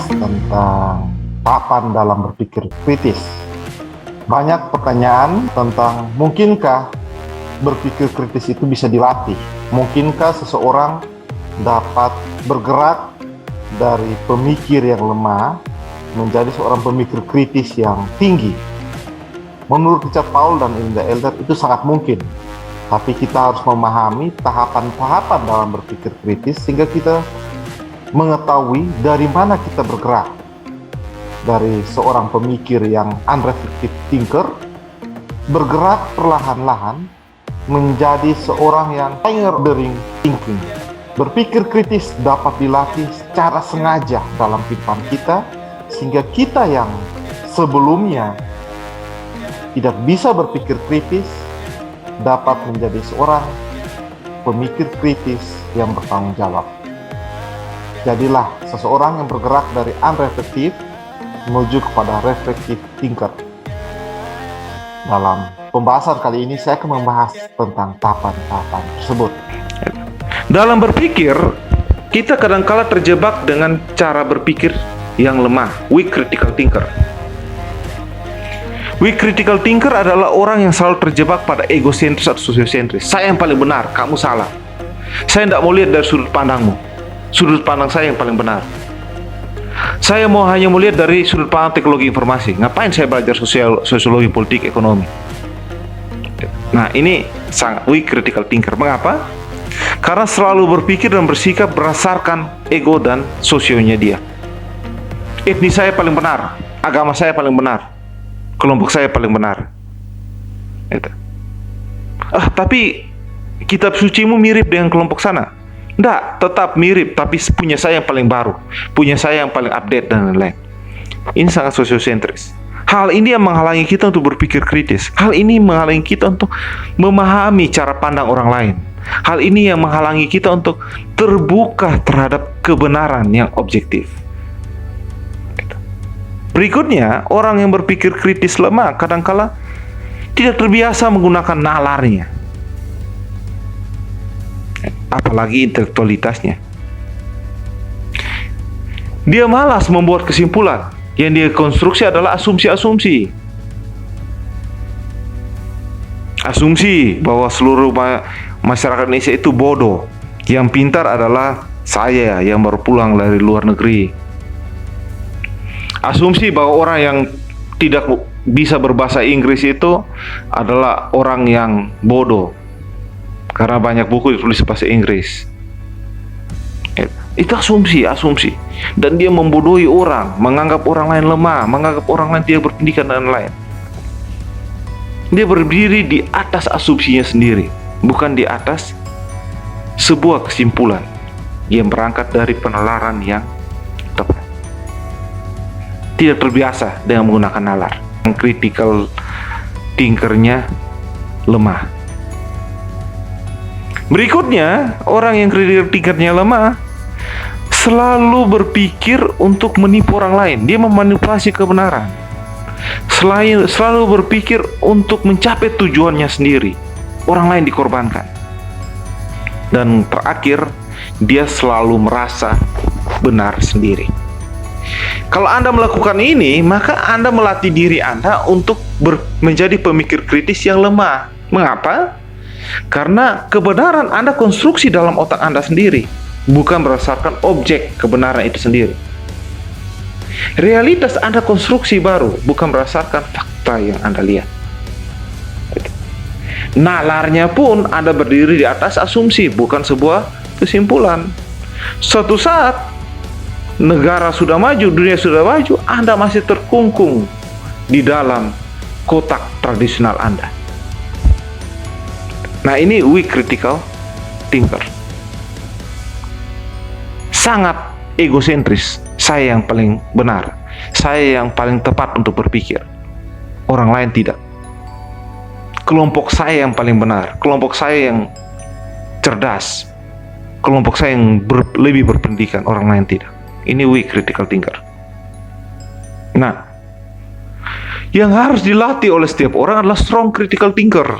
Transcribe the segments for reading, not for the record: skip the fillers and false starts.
tentang tahapan dalam berpikir kritis. Banyak pertanyaan tentang mungkinkah berpikir kritis itu bisa dilatih? Mungkinkah seseorang dapat bergerak dari pemikir yang lemah menjadi seorang pemikir kritis yang tinggi? Menurut Richard Paul dan Linda Elder itu sangat mungkin. Tapi kita harus memahami tahapan-tahapan dalam berpikir kritis sehingga kita mengetahui dari mana kita bergerak. Dari seorang pemikir yang unreflective thinker, bergerak perlahan-lahan menjadi seorang yang pioneering thinking. Berpikir kritis dapat dilatih secara sengaja dalam kehidupan kita, sehingga kita yang sebelumnya tidak bisa berpikir kritis dapat menjadi seorang pemikir kritis yang bertanggung jawab. Jadilah seseorang yang bergerak dari unreflective menuju kepada reflective thinker. Dalam pembahasan kali ini saya akan membahas tentang tahapan-tahapan tersebut. Dalam berpikir, kita kadangkala terjebak dengan cara berpikir yang lemah, weak critical thinker. Weak critical thinker adalah orang yang selalu terjebak pada egosentris atau sosiosentris. Saya yang paling benar, kamu salah. Saya tidak mau lihat dari sudut pandangmu. Sudut pandang saya yang paling benar. Saya hanya mau lihat dari sudut pandang teknologi informasi. Ngapain saya belajar sosiologi, politik, ekonomi? Nah, ini sangat weak critical thinker. Mengapa? Karena selalu berpikir dan bersikap berdasarkan ego dan sosionya dia. Etnis saya paling benar, agama saya paling benar, kelompok saya paling benar. Tapi kitab sucimu mirip dengan kelompok sana. Tidak, tetap mirip, tapi punya saya yang paling baru, punya saya yang paling update dan lain-lain. Ini sangat sosiosentris. Hal ini yang menghalangi kita untuk berpikir kritis. Hal ini menghalangi kita untuk memahami cara pandang orang lain. Hal ini yang menghalangi kita untuk terbuka terhadap kebenaran yang objektif. Berikutnya, orang yang berpikir kritis lemah kadangkala tidak terbiasa menggunakan nalarnya, apalagi intelektualitasnya. Dia malas membuat kesimpulan. Yang dia konstruksi adalah asumsi-asumsi. Asumsi bahwa seluruh masyarakat Indonesia itu bodoh. Yang pintar adalah saya yang baru pulang dari luar negeri. Asumsi bahwa orang yang tidak bisa berbahasa Inggris itu adalah orang yang bodoh karena banyak buku ditulis bahasa Inggris. Itu asumsi. Dan dia membodohi orang, menganggap orang lain lemah, menganggap orang lain tidak berpendidikan dan lain. Dia berdiri di atas asumsinya sendiri, bukan di atas sebuah kesimpulan yang berangkat dari penalaran yang tepat. Tidak terbiasa dengan menggunakan nalar. Yang critical thinkernya lemah. Berikutnya, orang yang critical thinkernya lemah selalu berpikir untuk menipu orang lain. Dia memanipulasi kebenaran. Selalu berpikir untuk mencapai tujuannya sendiri. Orang lain dikorbankan. Dan terakhir, dia selalu merasa benar sendiri. Kalau Anda melakukan ini, maka Anda melatih diri Anda untuk menjadi pemikir kritis yang lemah. Mengapa? Karena kebenaran Anda konstruksi dalam otak Anda sendiri, bukan berdasarkan objek kebenaran itu sendiri. Realitas Anda konstruksi baru, bukan berdasarkan fakta yang Anda lihat. Nalarnya pun Anda berdiri di atas asumsi, bukan sebuah kesimpulan. Suatu saat negara sudah maju, dunia sudah maju, Anda masih terkungkung di dalam kotak tradisional Anda. Nah, ini weak critical thinker. Sangat egosentris. Saya yang paling benar, saya yang paling tepat untuk berpikir. Orang lain tidak. Kelompok saya yang paling benar, kelompok saya yang cerdas, kelompok saya yang lebih berpendidikan, orang lain tidak. Ini weak critical thinker. Nah, yang harus dilatih oleh setiap orang adalah strong critical thinker.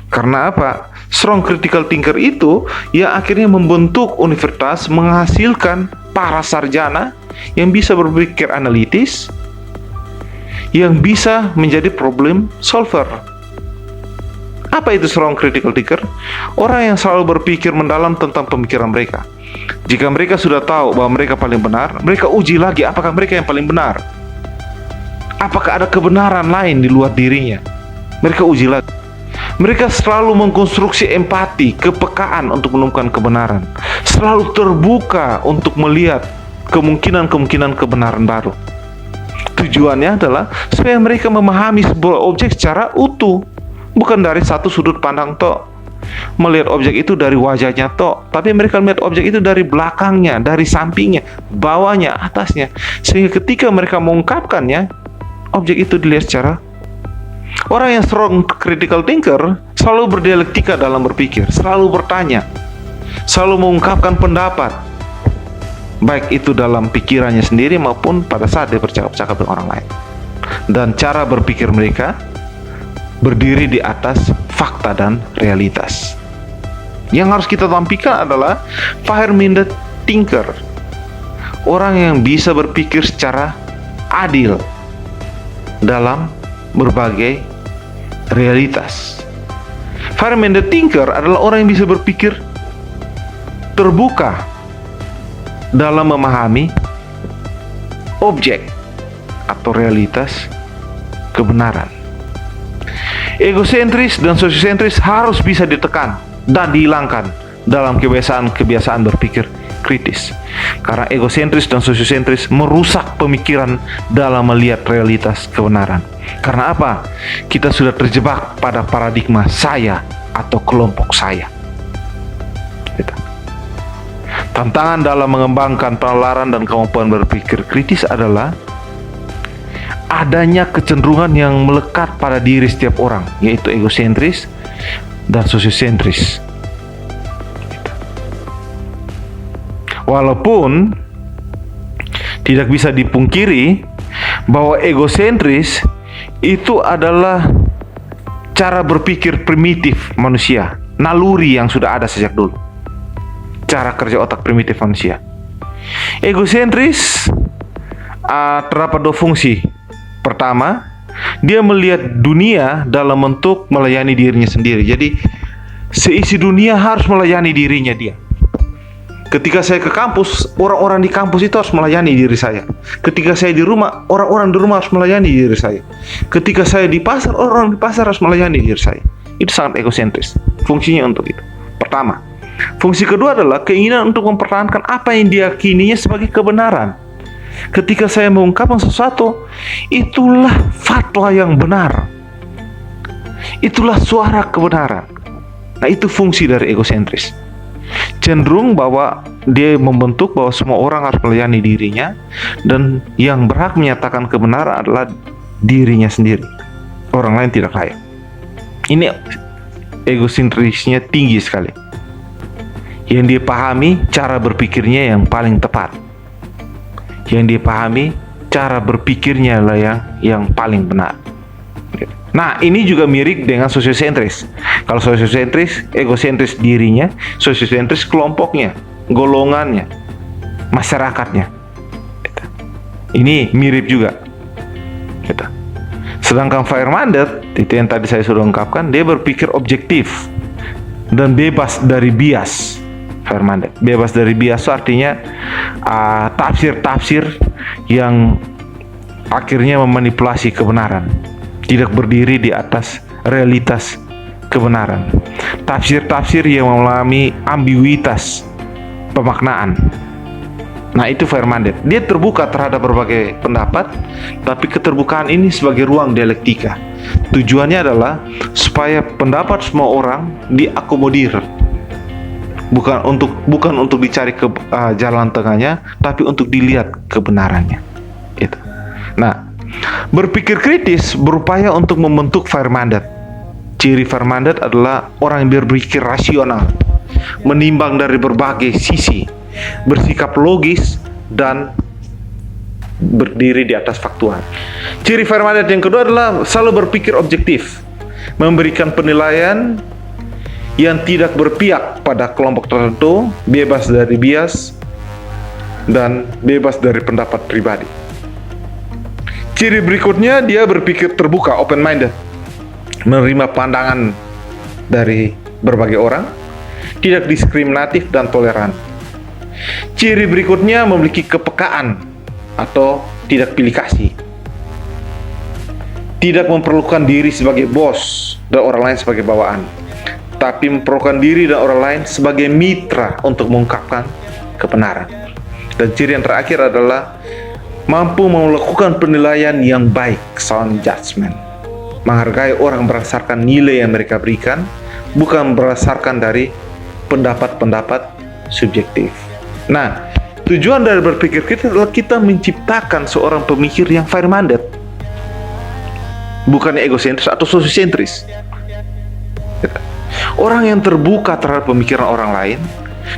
Karena apa? Strong critical thinker itu yang akhirnya membentuk universitas, menghasilkan para sarjana yang bisa berpikir analitis, yang bisa menjadi problem solver. Apa itu seorang critical thinker? Orang yang selalu berpikir mendalam tentang pemikiran mereka. Jika mereka sudah tahu bahwa mereka paling benar, mereka uji lagi apakah mereka yang paling benar. Apakah ada kebenaran lain di luar dirinya? Mereka uji lagi. Mereka selalu mengkonstruksi empati, kepekaan untuk menemukan kebenaran. Selalu terbuka untuk melihat kemungkinan-kemungkinan kebenaran baru. Tujuannya adalah supaya mereka memahami sebuah objek secara utuh, bukan dari satu sudut pandang tok. Melihat objek itu dari wajahnya tok, tapi mereka melihat objek itu dari belakangnya, dari sampingnya, bawahnya, atasnya. Sehingga ketika mereka mengungkapkannya, objek itu dilihat secara. Orang yang strong critical thinker selalu berdialektika dalam berpikir, selalu bertanya, selalu mengungkapkan pendapat, baik itu dalam pikirannya sendiri maupun pada saat dia bercakap-cakap dengan orang lain. Dan cara berpikir mereka berdiri di atas fakta dan realitas. Yang harus kita tampilkan adalah fire-minded thinker, orang yang bisa berpikir secara adil dalam berbagai realitas. Fire-minded thinker adalah orang yang bisa berpikir terbuka dalam memahami objek atau realitas kebenaran. Egosentris dan sosiosentris harus bisa ditekan dan dihilangkan dalam kebiasaan berpikir kritis. Karena egosentris dan sosiosentris merusak pemikiran dalam melihat realitas kebenaran. Karena apa? Kita sudah terjebak pada paradigma saya atau kelompok saya. Tantangan dalam mengembangkan penalaran dan kemampuan berpikir kritis adalah adanya kecenderungan yang melekat pada diri setiap orang, yaitu egosentris dan sosiosentris. Walaupun tidak bisa dipungkiri bahwa egosentris itu adalah cara berpikir primitif manusia, naluri yang sudah ada sejak dulu, cara kerja otak primitif manusia. Egosentris terdapat dua fungsi. Pertama, dia melihat dunia dalam bentuk melayani dirinya sendiri. Jadi, seisi dunia harus melayani dirinya dia. Ketika saya ke kampus, orang-orang di kampus itu harus melayani diri saya. Ketika saya di rumah, orang-orang di rumah harus melayani diri saya. Ketika saya di pasar, orang-orang di pasar harus melayani diri saya. Itu sangat egosentris. Fungsinya untuk itu. Pertama. Fungsi kedua adalah keinginan untuk mempertahankan apa yang diyakininya sebagai kebenaran. Ketika saya mengungkapkan sesuatu, itulah fatwa yang benar. Itulah suara kebenaran. Nah, itu fungsi dari egosentris. Cenderung bahwa dia membentuk bahwa semua orang harus melayani dirinya, dan yang berhak menyatakan kebenaran adalah dirinya sendiri. Orang lain tidak layak. Ini egosentrisnya tinggi sekali. Yang dia pahami cara berpikirnya yang paling tepat. Yang dia pahami cara berpikirnya lah yang paling benar. Nah, ini juga mirip dengan sosiosentris. Kalau sosiosentris, egosentris dirinya, sosiosentris kelompoknya, golongannya, masyarakatnya. Ini mirip juga. Sedangkan fire-minded, itu yang tadi saya sudah ungkapkan, dia berpikir objektif dan bebas dari bias. Fire-minded, bebas dari bias itu artinya tafsir-tafsir yang akhirnya memanipulasi kebenaran, tidak berdiri di atas realitas kebenaran. Tafsir-tafsir yang mengalami ambiguitas pemaknaan. Nah, itu fire-minded. Dia terbuka terhadap berbagai pendapat, tapi keterbukaan ini sebagai ruang dialektika. Tujuannya adalah supaya pendapat semua orang diakomodir. Bukan untuk dicari ke jalan tengahnya, tapi untuk dilihat kebenarannya. Itu. Nah, berpikir kritis berupaya untuk membentuk fire-minded. Ciri fire-minded adalah orang yang berpikir rasional, menimbang dari berbagai sisi, bersikap logis, dan berdiri di atas faktual. Ciri fire-minded yang kedua adalah selalu berpikir objektif, memberikan penilaian yang tidak berpihak pada kelompok tertentu, bebas dari bias, dan bebas dari pendapat pribadi. Ciri berikutnya, dia berpikir terbuka, open-minded, menerima pandangan dari berbagai orang, tidak diskriminatif dan toleran. Ciri berikutnya, memiliki kepekaan atau tidak pilih kasih. Tidak memperlukan diri sebagai bos dan orang lain sebagai bawaan, tapi memperlukan diri dan orang lain sebagai mitra untuk mengungkapkan kebenaran. Dan ciri yang terakhir adalah mampu melakukan penilaian yang baik, sound judgment. Menghargai orang berdasarkan nilai yang mereka berikan, bukan berdasarkan dari pendapat-pendapat subjektif. Nah, tujuan dari berpikir kita adalah kita menciptakan seorang pemikir yang fair-minded, bukannya egosentris atau sosiosentris. Orang yang terbuka terhadap pemikiran orang lain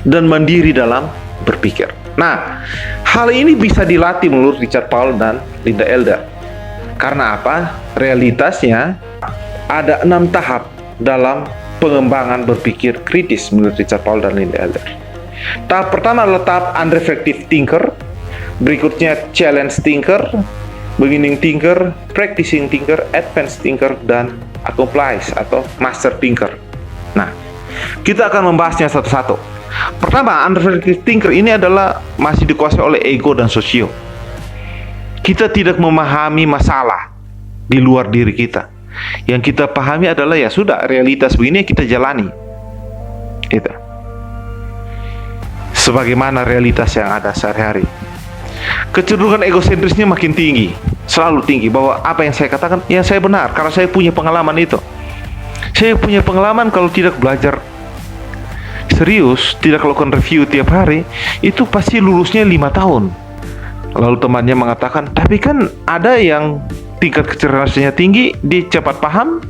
dan mandiri dalam berpikir. Nah, hal ini bisa dilatih menurut Richard Paul dan Linda Elder. Karena apa? Realitasnya ada 6 tahap dalam pengembangan berpikir kritis menurut Richard Paul dan Linda Elder. Tahap pertama adalah tahap unreflective thinker, berikutnya challenge thinker, beginning thinker, practicing thinker, advanced thinker, dan accomplice atau master thinker. Nah, kita akan membahasnya satu-satu. Pertama, unreflective thinker ini adalah masih dikuasai oleh ego dan sosio. Kita tidak memahami masalah di luar diri kita. Yang kita pahami adalah ya sudah, realitas begini kita jalani. Itu. Sebagaimana realitas yang ada sehari-hari. Kecenderungan egosentrisnya makin tinggi, selalu tinggi, bahwa apa yang saya katakan ya saya benar karena saya punya pengalaman itu. Saya punya pengalaman kalau tidak belajar serius, tidak lakukan review tiap hari, itu pasti lulusnya 5 tahun. Lalu temannya mengatakan, tapi kan ada yang tingkat kecerdasannya tinggi, dia cepat paham,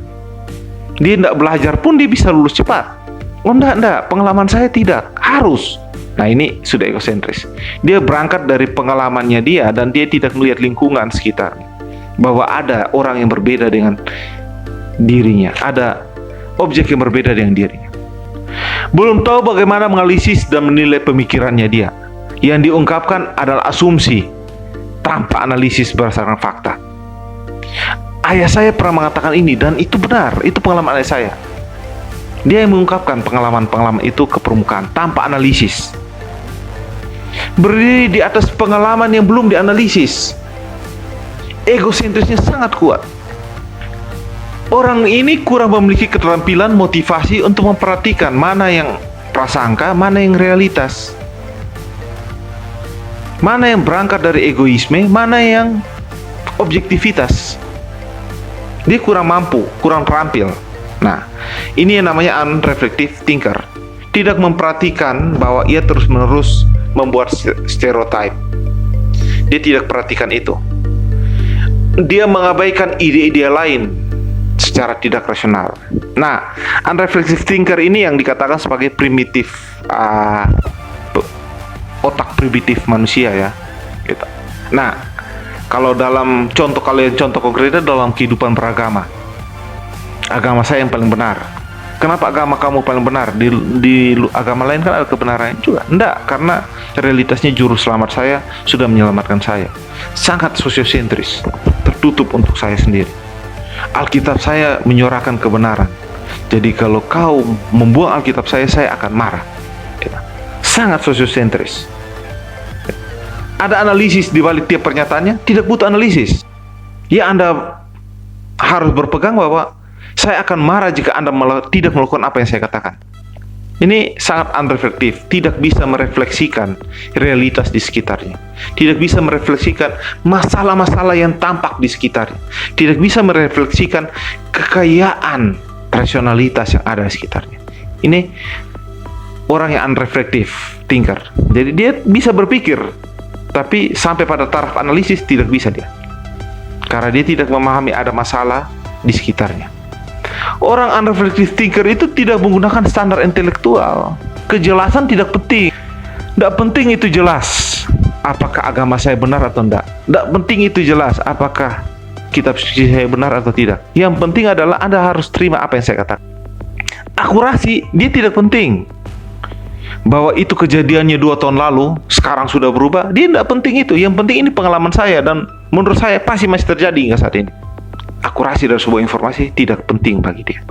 dia tidak belajar pun dia bisa lulus cepat. Oh enggak, pengalaman saya tidak, harus. Nah ini sudah egosentris. Dia berangkat dari pengalamannya dia dan dia tidak melihat lingkungan sekitar, bahwa ada orang yang berbeda dengan dirinya, ada objek yang berbeda dengan dirinya. Belum tahu bagaimana menganalisis dan menilai pemikirannya dia. Yang diungkapkan adalah asumsi tanpa analisis berdasarkan fakta. Ayah saya pernah mengatakan ini dan itu benar, itu pengalaman ayah saya. Dia yang mengungkapkan pengalaman-pengalaman itu ke permukaan tanpa analisis. Berdiri di atas pengalaman yang belum dianalisis. Egosentrisnya sangat kuat. Orang ini kurang memiliki keterampilan motivasi untuk memperhatikan mana yang prasangka, mana yang realitas. Mana yang berangkat dari egoisme, mana yang objektivitas. Dia kurang mampu, kurang terampil. Nah, ini yang namanya unreflective thinker. Tidak memperhatikan bahwa ia terus-menerus membuat stereotip. Dia tidak perhatikan itu. Dia mengabaikan ide-ide lain secara tidak rasional. Nah, unreflective thinker ini yang dikatakan sebagai primitif, otak primitif manusia ya. Gitu. Nah, kalau dalam contoh konkretnya dalam kehidupan beragama, agama saya yang paling benar. Kenapa agama kamu paling benar? Di agama lain kan ada kebenaran juga. Enggak, karena realitasnya juru selamat saya sudah menyelamatkan saya. Sangat sosiosentris, tertutup untuk saya sendiri. Alkitab saya menyuarakan kebenaran. Jadi kalau kau membuang Alkitab saya akan marah. Sangat sosiosentris. Ada analisis di balik tiap pernyataannya? Tidak butuh analisis. Ya, Anda harus berpegang bahwa saya akan marah jika Anda tidak melakukan apa yang saya katakan. Ini sangat unreflektif, tidak bisa merefleksikan realitas di sekitarnya. Tidak bisa merefleksikan masalah-masalah yang tampak di sekitarnya. Tidak bisa merefleksikan kekayaan rasionalitas yang ada di sekitarnya. Ini orang yang unreflective thinker. Jadi dia bisa berpikir, tapi sampai pada taraf analisis tidak bisa dia. Karena dia tidak memahami ada masalah di sekitarnya. Orang unreflective thinker itu tidak menggunakan standar intelektual. Kejelasan tidak penting. Tidak penting itu jelas apakah agama saya benar atau tidak. Tidak penting itu jelas apakah kitab suci saya benar atau tidak. Yang penting adalah Anda harus terima apa yang saya katakan. Akurasi dia tidak penting. bahwa itu kejadiannya 2 tahun lalu, sekarang sudah berubah, dia tidak penting itu. Yang penting ini pengalaman saya, dan menurut saya pasti masih terjadi hingga saat ini. Akurasi dari sebuah informasi tidak penting bagi dia.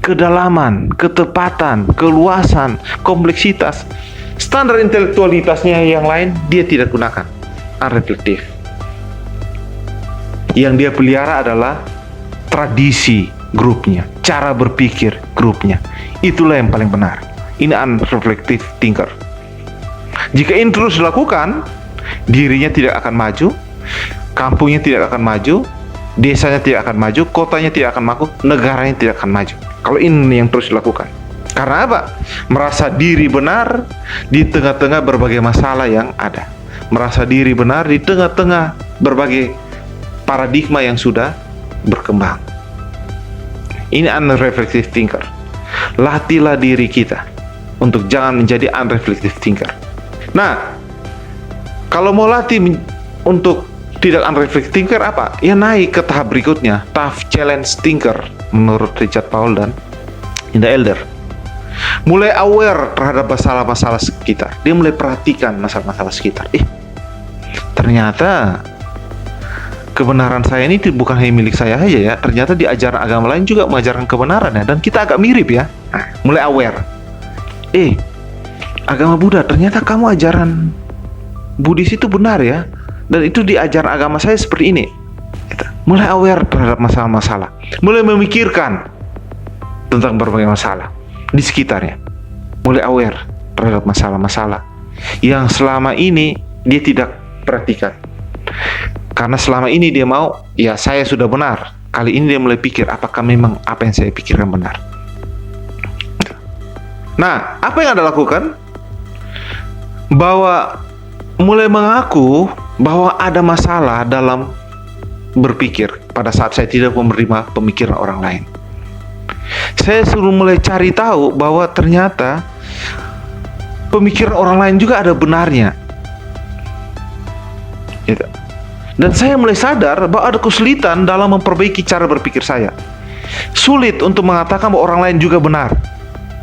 Kedalaman, ketepatan, keluasan, kompleksitas, standar intelektualitasnya yang lain dia tidak gunakan. Unreflektif. Yang dia pelihara adalah tradisi grupnya, cara berpikir grupnya. Itulah yang paling benar. Ini unreflective thinker. Jika ini terus dilakukan, dirinya tidak akan maju, kampungnya tidak akan maju, desanya tidak akan maju, kotanya tidak akan maju, negaranya tidak akan maju. Kalau ini yang terus dilakukan. Karena apa? Merasa diri benar di tengah-tengah berbagai masalah yang ada. Merasa diri benar di tengah-tengah berbagai paradigma yang sudah berkembang. Ini unreflective thinker. Latihlah diri kita untuk jangan menjadi unreflective thinker. Nah, kalau mau latih untuk tidak unreflective thinker apa? Ya naik ke tahap berikutnya, tahap challenge thinker menurut Richard Powell dan The Elder. Mulai aware terhadap masalah-masalah sekitar. Dia mulai perhatikan masalah-masalah sekitar. Ternyata kebenaran saya ini bukan hanya milik saya saja ya. Ternyata di ajaran agama lain juga mengajarkan kebenaran ya. Dan kita agak mirip ya. Nah, mulai aware. Agama Buddha, ternyata kamu ajaran Buddhis itu benar ya. Dan itu di ajaran agama saya seperti ini. Mulai aware terhadap masalah-masalah. Mulai memikirkan tentang berbagai masalah di sekitarnya. Mulai aware terhadap masalah-masalah yang selama ini dia tidak perhatikan. Karena selama ini dia mau, ya saya sudah benar. Kali ini dia mulai pikir, apakah memang apa yang saya pikirkan benar. Nah, apa yang Anda lakukan? Bahwa mulai mengaku bahwa ada masalah dalam berpikir pada saat saya tidak menerima pemikiran orang lain. Saya suruh mulai cari tahu bahwa ternyata pemikiran orang lain juga ada benarnya. Gitu. Dan saya mulai sadar bahwa ada kesulitan dalam memperbaiki cara berpikir saya. Sulit untuk mengatakan bahwa orang lain juga benar.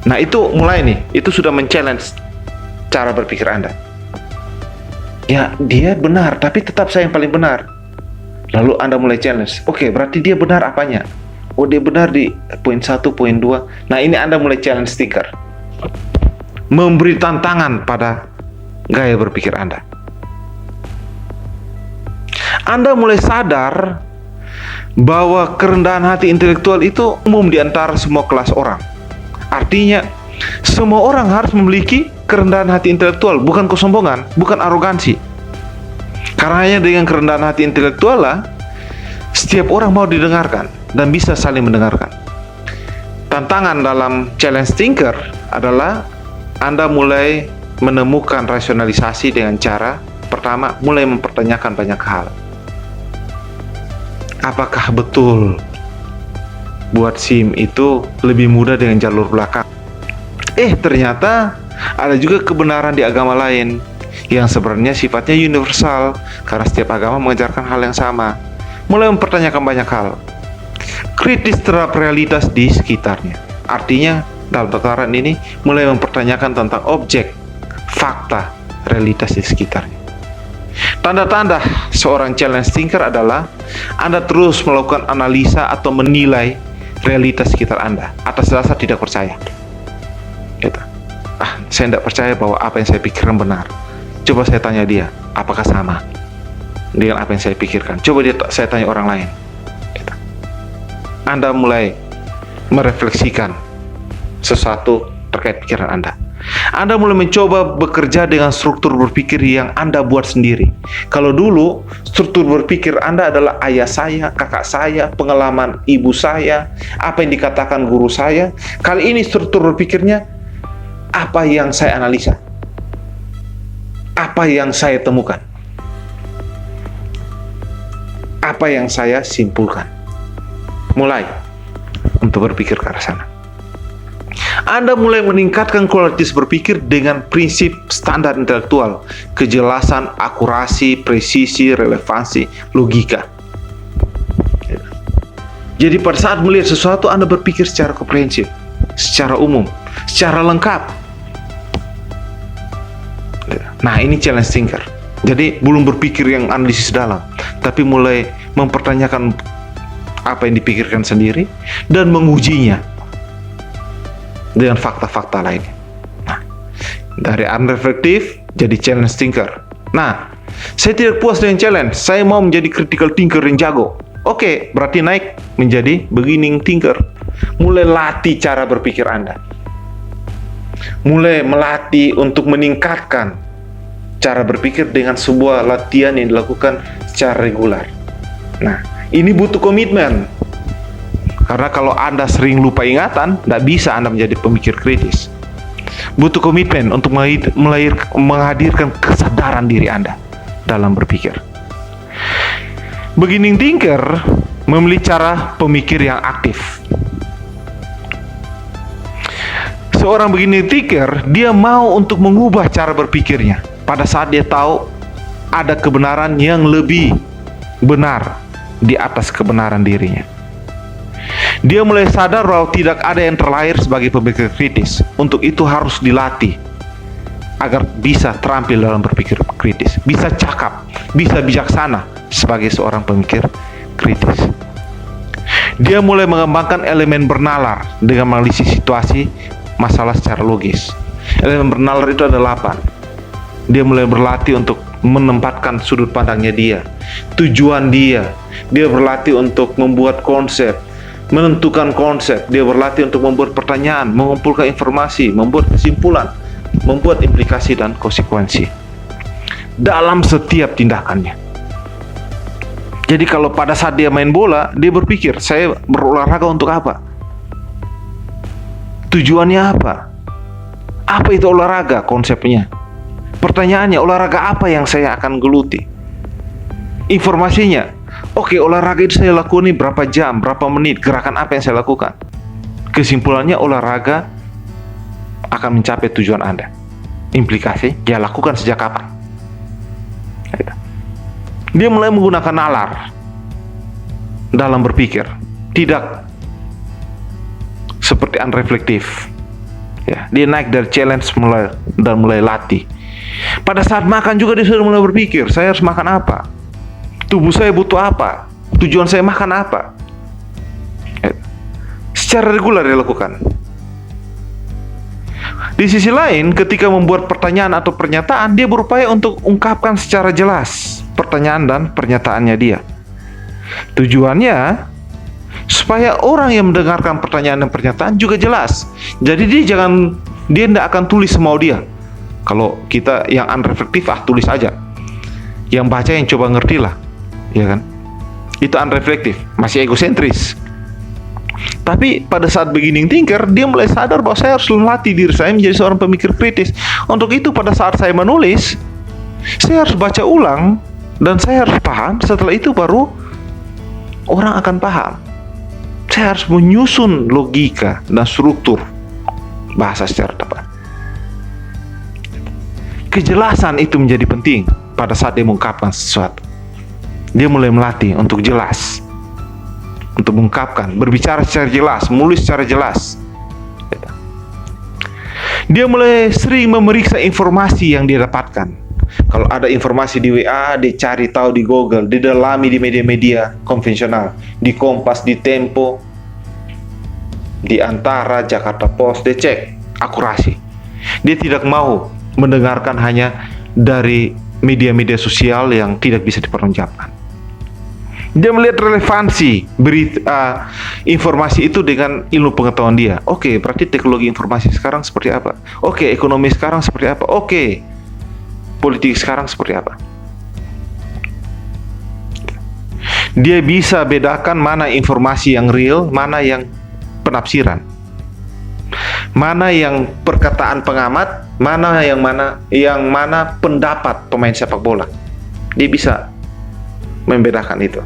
Nah, itu mulai nih, itu sudah men-challenge cara berpikir Anda. Ya, dia benar, tapi tetap saya yang paling benar. Lalu Anda mulai challenge. Oke, berarti dia benar apanya? Oh, dia benar di poin 1, poin 2. Nah, ini Anda mulai challenge thinker. Memberi tantangan pada gaya berpikir Anda. Anda mulai sadar bahwa kerendahan hati intelektual itu umum di antara semua kelas orang. Artinya, semua orang harus memiliki kerendahan hati intelektual, bukan kesombongan, bukan arogansi. Karena hanya dengan kerendahan hati intelektual lah, setiap orang mau didengarkan dan bisa saling mendengarkan. Tantangan dalam challenge thinker adalah Anda mulai menemukan rasionalisasi dengan cara pertama, mulai mempertanyakan banyak hal. Apakah betul buat SIM itu lebih mudah dengan jalur belakang? Ternyata ada juga kebenaran di agama lain yang sebenarnya sifatnya universal karena setiap agama mengajarkan hal yang sama. Mulai mempertanyakan banyak hal. Kritis terhadap realitas di sekitarnya. Artinya dalam tataran ini mulai mempertanyakan tentang objek, fakta, realitas di sekitarnya. Tanda-tanda seorang challenge thinker adalah Anda terus melakukan analisa atau menilai realitas sekitar Anda atas dasar tidak percaya. Gitu. Saya tidak percaya bahwa apa yang saya pikirkan benar. Coba saya tanya dia, apakah sama dengan apa yang saya pikirkan? Coba saya tanya orang lain. Gitu. Anda mulai merefleksikan sesuatu terkait pikiran Anda. Anda mulai mencoba bekerja dengan struktur berpikir yang Anda buat sendiri. Kalau dulu struktur berpikir Anda adalah ayah saya, kakak saya, pengalaman ibu saya, apa yang dikatakan guru saya. Kali ini struktur berpikirnya apa yang saya analisa, apa yang saya temukan, apa yang saya simpulkan. Mulai untuk berpikir ke arah sana. Anda mulai meningkatkan kualitas berpikir dengan prinsip standar intelektual, kejelasan, akurasi, presisi, relevansi, logika. Jadi pada saat melihat sesuatu, Anda berpikir secara komprehensif, secara umum, secara lengkap. Nah, ini challenge thinker. Jadi belum berpikir yang analisis dalam, tapi mulai mempertanyakan apa yang dipikirkan sendiri dan mengujinya dengan fakta-fakta lainnya. Nah, dari unreflektif jadi challenge thinker. Nah, saya tidak puas dengan challenge, saya mau menjadi critical thinker yang jago. Oke, berarti naik menjadi beginning thinker. Mulai latih cara berpikir Anda. Mulai melatih untuk meningkatkan cara berpikir dengan sebuah latihan yang dilakukan secara regular. Nah, ini butuh komitmen. Karena kalau Anda sering lupa ingatan, tidak bisa Anda menjadi pemikir kritis. Butuh komitmen untuk menghadirkan kesadaran diri Anda dalam berpikir. Beginning thinker memilih cara pemikir yang aktif. Seorang beginning thinker, dia mau untuk mengubah cara berpikirnya pada saat dia tahu ada kebenaran yang lebih benar di atas kebenaran dirinya. Dia mulai sadar bahwa tidak ada yang terlahir sebagai pemikir kritis. Untuk itu harus dilatih agar bisa terampil dalam berpikir kritis, bisa cakap, bisa bijaksana sebagai seorang pemikir kritis. Dia mulai mengembangkan elemen bernalar dengan menganalisis situasi masalah secara logis. Elemen bernalar itu ada 8. Dia mulai berlatih untuk menempatkan sudut pandangnya dia, tujuan dia. Dia berlatih untuk membuat konsep, menentukan konsep. Dia berlatih untuk membuat pertanyaan, mengumpulkan informasi, membuat kesimpulan, membuat implikasi dan konsekuensi dalam setiap tindakannya. Jadi kalau pada saat dia main bola, dia berpikir, saya berolahraga untuk apa? Tujuannya apa? Apa itu olahraga konsepnya? Pertanyaannya, olahraga apa yang saya akan geluti? Informasinya, oke, olahraga itu saya lakukan ini berapa jam, berapa menit, gerakan apa yang saya lakukan? Kesimpulannya, olahraga akan mencapai tujuan Anda. Implikasi, ya lakukan sejak kapan? Dia mulai menggunakan nalar dalam berpikir, tidak seperti unreflektif. Ya, dia naik dari challenge mulai latih. Pada saat makan juga dia sudah mulai berpikir, saya harus makan apa? Tubuh saya butuh apa? Tujuan saya makan apa? Secara regular dia lakukan. Di sisi lain, ketika membuat pertanyaan atau pernyataan, dia berupaya untuk ungkapkan secara jelas pertanyaan dan pernyataannya dia. Tujuannya supaya orang yang mendengarkan pertanyaan dan pernyataan juga jelas. Jadi dia tidak akan tulis semau dia. Kalau kita yang unreflektif, tulis aja. Yang baca yang coba ngerti lah, ya kan? Itu unreflektif, masih egosentris. Tapi pada saat beginning thinker, dia mulai sadar bahwa saya harus melatih diri saya menjadi seorang pemikir kritis. Untuk itu pada saat saya menulis, saya harus baca ulang dan saya harus paham. Setelah itu baru orang akan paham. Saya harus menyusun logika dan struktur bahasa secara tepat. Kejelasan itu menjadi penting pada saat dia mengungkapkan sesuatu. Dia mulai melatih untuk jelas, untuk mengungkapkan, berbicara secara jelas, menulis secara jelas. Dia mulai sering memeriksa informasi yang dia dapatkan. Kalau ada informasi di WA, dia cari tahu di Google, dia dalami di media-media konvensional, di Kompas, di Tempo, di Antara, Jakarta Post, dia cek akurasi. Dia tidak mau mendengarkan hanya dari media-media sosial yang tidak bisa dipertanggungjawabkan. Dia melihat relevansi berita, informasi itu dengan ilmu pengetahuan dia. Oke, berarti teknologi informasi sekarang seperti apa? Oke, ekonomi sekarang seperti apa? Oke, politik sekarang seperti apa? Dia bisa bedakan mana informasi yang real, mana yang penafsiran, mana yang perkataan pengamat, mana yang pendapat pemain sepak bola. Dia bisa membedakan itu.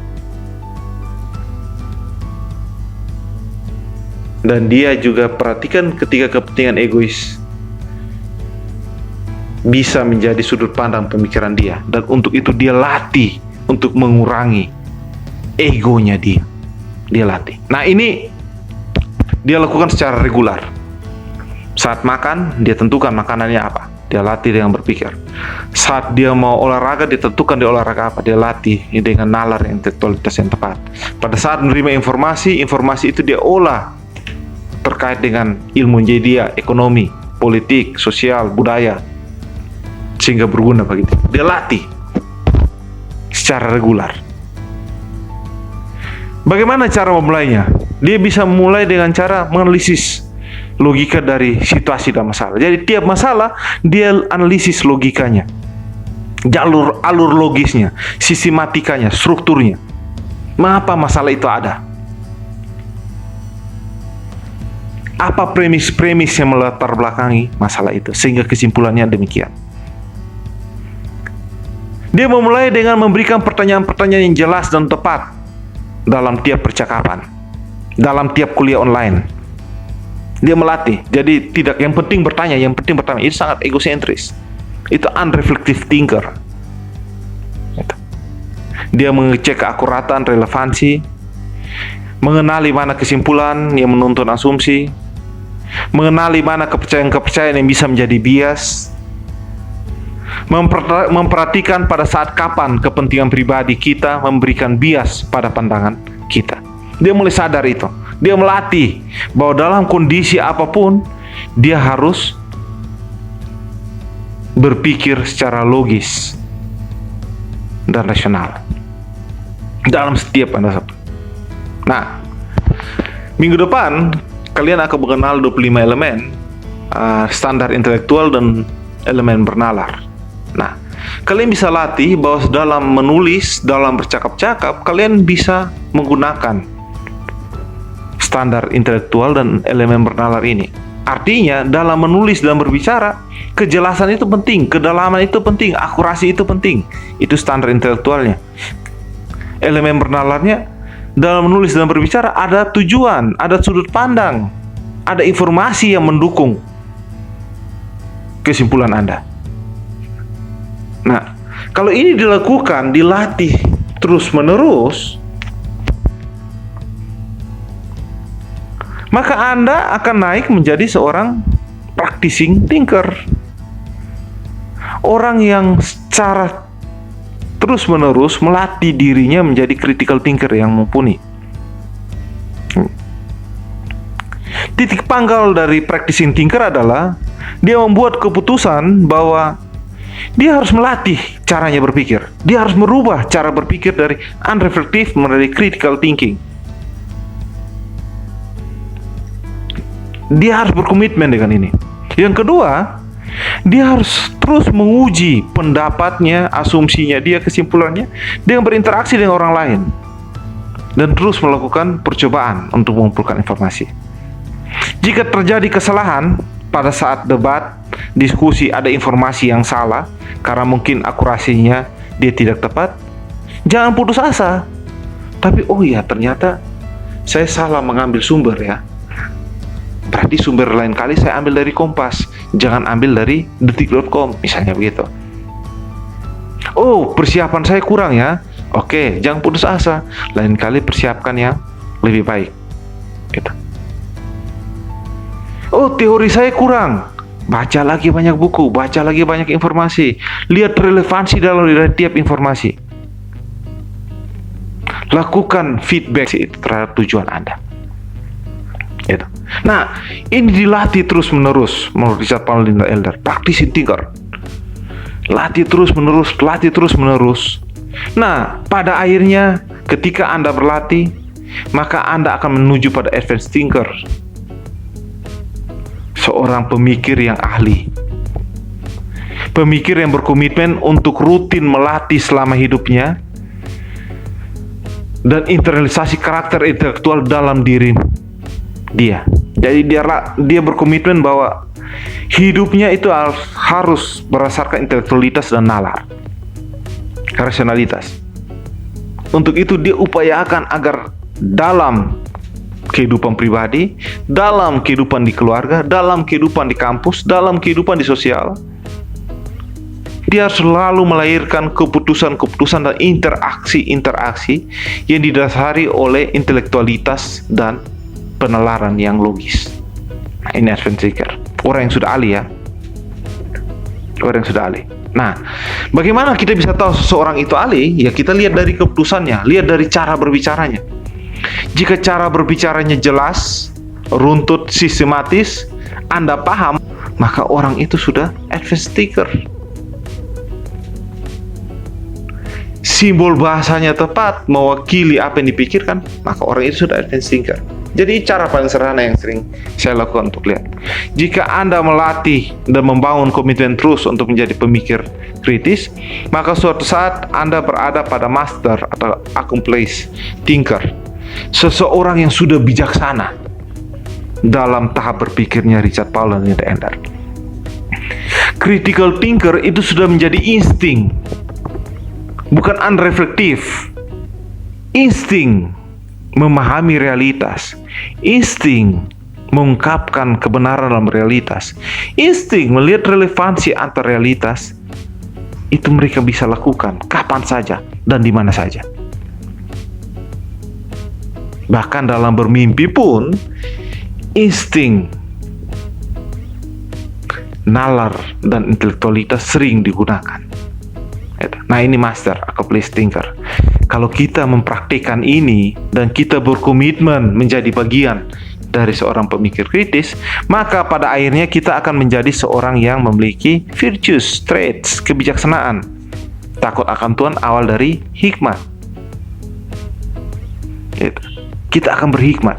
Dan dia juga perhatikan ketika kepentingan egois bisa menjadi sudut pandang pemikiran dia. Dan untuk itu dia latih untuk mengurangi egonya dia. Dia latih. Nah, ini dia lakukan secara regular. Saat makan, dia tentukan makanannya apa. dia latih dengan berpikir. Saat dia mau olahraga, ditentukan dia olahraga apa, dia latih dengan nalar intelektualitas yang tepat. Pada saat menerima informasi, informasi itu dia olah terkait dengan ilmu media, ekonomi, politik, sosial, budaya, sehingga berguna bagi dia. Dia latih secara regular. Bagaimana cara memulainya? Dia bisa memulai dengan cara menganalisis logika dari situasi dan masalah. Jadi tiap masalah dia analisis logikanya, alur logisnya, sistematikanya, strukturnya. Mengapa masalah itu ada? Apa premis-premis yang melatar belakangi masalah itu, sehingga kesimpulannya demikian. Dia memulai dengan memberikan pertanyaan-pertanyaan yang jelas dan tepat dalam tiap percakapan, dalam tiap kuliah online. Dia melatih, jadi tidak yang penting bertanya, yang penting bertanya. Itu sangat egosentris. Itu unreflective thinker. Dia mengecek keakuratan, relevansi, mengenali mana kesimpulan yang menuntun asumsi, mengenali mana kepercayaan-kepercayaan yang bisa menjadi bias, memperhatikan pada saat kapan kepentingan pribadi kita memberikan bias pada pandangan kita. Dia mulai sadar itu. Dia melatih bahwa dalam kondisi apapun dia harus berpikir secara logis dan rasional dalam setiap pada. Nah, minggu depan kalian akan mengenal 25 elemen standar intelektual dan elemen bernalar. Nah, kalian bisa latih bahwa dalam menulis, dalam bercakap-cakap, kalian bisa menggunakan standar intelektual dan elemen bernalar ini. Artinya, dalam menulis dan berbicara, kejelasan itu penting, kedalaman itu penting, akurasi itu penting. Itu standar intelektualnya. Elemen bernalarnya, dalam menulis dan berbicara ada tujuan, ada sudut pandang, ada informasi yang mendukung kesimpulan Anda. Nah, kalau ini dilakukan, dilatih terus-menerus, maka Anda akan naik menjadi seorang practicing thinker. Orang yang secara terus-menerus melatih dirinya menjadi critical thinker yang mumpuni. Titik pangkal dari practicing thinker adalah dia membuat keputusan bahwa dia harus melatih caranya berpikir. Dia harus merubah cara berpikir dari unreflective menjadi critical thinking. Dia harus berkomitmen dengan ini. Yang kedua, dia harus terus menguji pendapatnya, asumsinya, dia kesimpulannya dengan berinteraksi dengan orang lain dan terus melakukan percobaan untuk mengumpulkan informasi. Jika terjadi kesalahan pada saat debat, diskusi, ada informasi yang salah karena mungkin akurasinya dia tidak tepat, jangan putus asa. Tapi oh iya, ternyata saya salah mengambil sumber ya. Berarti sumber lain kali saya ambil dari Kompas, jangan ambil dari detik.com misalnya begitu. Oh, persiapan saya kurang ya. Oke, jangan putus asa. Lain kali persiapkan yang lebih baik. Gitu. Oh, teori saya kurang. Baca lagi banyak buku, baca lagi banyak informasi. Lihat relevansi dalam tiap informasi. Lakukan feedback terhadap tujuan Anda. Gitu. Nah, ini dilatih terus-menerus menurut Richard Panlinda Elder, practicing thinker. Latih terus-menerus. Nah, pada akhirnya ketika Anda berlatih, maka Anda akan menuju pada advanced thinker. Seorang pemikir yang ahli. Pemikir yang berkomitmen untuk rutin melatih selama hidupnya dan internalisasi karakter intelektual dalam diri dia. Jadi dia berkomitmen bahwa hidupnya itu harus berdasarkan intelektualitas dan nalar, rasionalitas. Untuk itu dia upayakan agar dalam kehidupan pribadi, dalam kehidupan di keluarga, dalam kehidupan di kampus, dalam kehidupan di sosial, dia selalu melahirkan keputusan-keputusan dan interaksi-interaksi yang didasari oleh intelektualitas dan penalaran yang logis. Nah, ini advanced thinker, orang yang sudah ahli ya. Orang yang sudah ahli. Nah, bagaimana kita bisa tahu seseorang itu ahli? Ya kita lihat dari keputusannya, lihat dari cara berbicaranya. Jika cara berbicaranya jelas, runtut, sistematis, Anda paham, maka orang itu sudah advanced thinker. Simbol bahasanya tepat, mewakili apa yang dipikirkan, maka orang itu sudah advanced thinker. Jadi cara paling sederhana yang sering saya lakukan untuk lihat. Jika Anda melatih dan membangun komitmen terus untuk menjadi pemikir kritis, maka suatu saat Anda berada pada master atau accomplished thinker. Seseorang yang sudah bijaksana dalam tahap berpikirnya Richard Powell dan Nate Ender. Critical thinker itu sudah menjadi insting, bukan unreflektif. Insting memahami realitas, insting mengungkapkan kebenaran dalam realitas, insting melihat relevansi antar realitas. Itu mereka bisa lakukan kapan saja dan di mana saja. Bahkan dalam bermimpi pun insting, nalar, dan intelektualitas sering digunakan. Nah, ini master accomplished thinker. Kalau kita mempraktikkan ini dan kita berkomitmen menjadi bagian dari seorang pemikir kritis, maka pada akhirnya kita akan menjadi seorang yang memiliki virtues, traits, kebijaksanaan. Takut akan Tuhan awal dari hikmat. Kita akan berhikmat.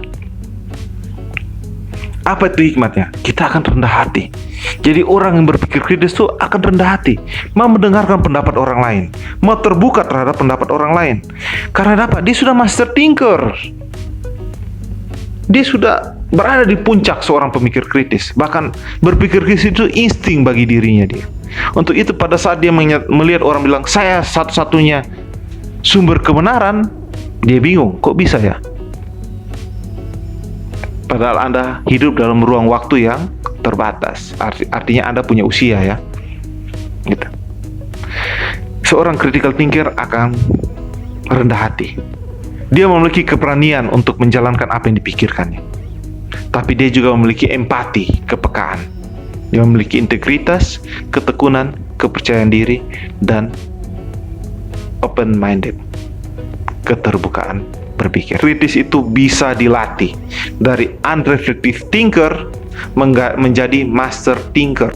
Apa itu hikmatnya? Kita akan rendah hati. Jadi orang yang berpikir kritis itu akan rendah hati, mau mendengarkan pendapat orang lain, mau terbuka terhadap pendapat orang lain. Karena apa? Dia sudah master thinker. Dia sudah berada di puncak seorang pemikir kritis. Bahkan berpikir kritis itu insting bagi dirinya dia. Untuk itu pada saat dia melihat orang bilang, saya satu-satunya sumber kebenaran, dia bingung, kok bisa ya? Padahal Anda hidup dalam ruang waktu yang terbatas. Artinya Anda punya usia ya. Gitu. Seorang critical thinker akan rendah hati. Dia memiliki keberanian untuk menjalankan apa yang dipikirkannya. Tapi dia juga memiliki empati, kepekaan. Dia memiliki integritas, ketekunan, kepercayaan diri, dan open-minded, keterbukaan berpikir. Kritis itu bisa dilatih dari unreflective thinker menjadi master thinker.